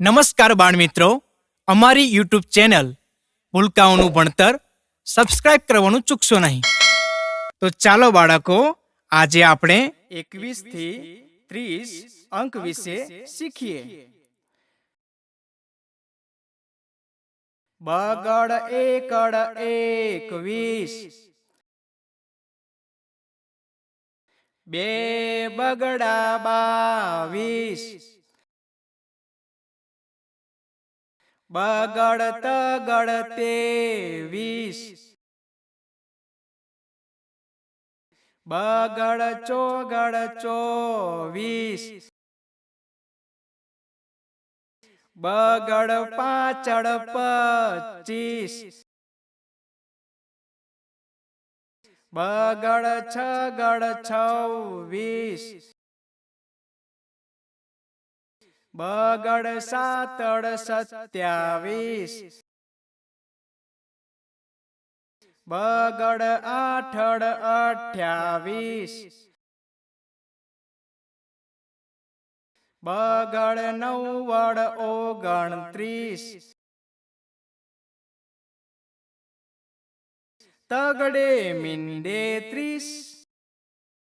નમસ્કાર બાળ મિત્રો, અમારી યુટ્યુબ ચેનલ ભૂલકાઓનું ભણતર સબસ્ક્રાઇબ કરવાનું ચૂકશો નહીં. તો ચાલો બાળકો, આજે આપણે 21 થી 30 અંક વિશે શીખીએ. બગડ એકડ 21, બે બગડા 22, બગડ તગડ 23, બગડ ચોગડ 24, બગડ પાછળ 25, બગડ છગડ 26, બગડ સાતડ 27, બગડ આઠડ 28, બગડ નવડ 29, તગડે મીંડે 30,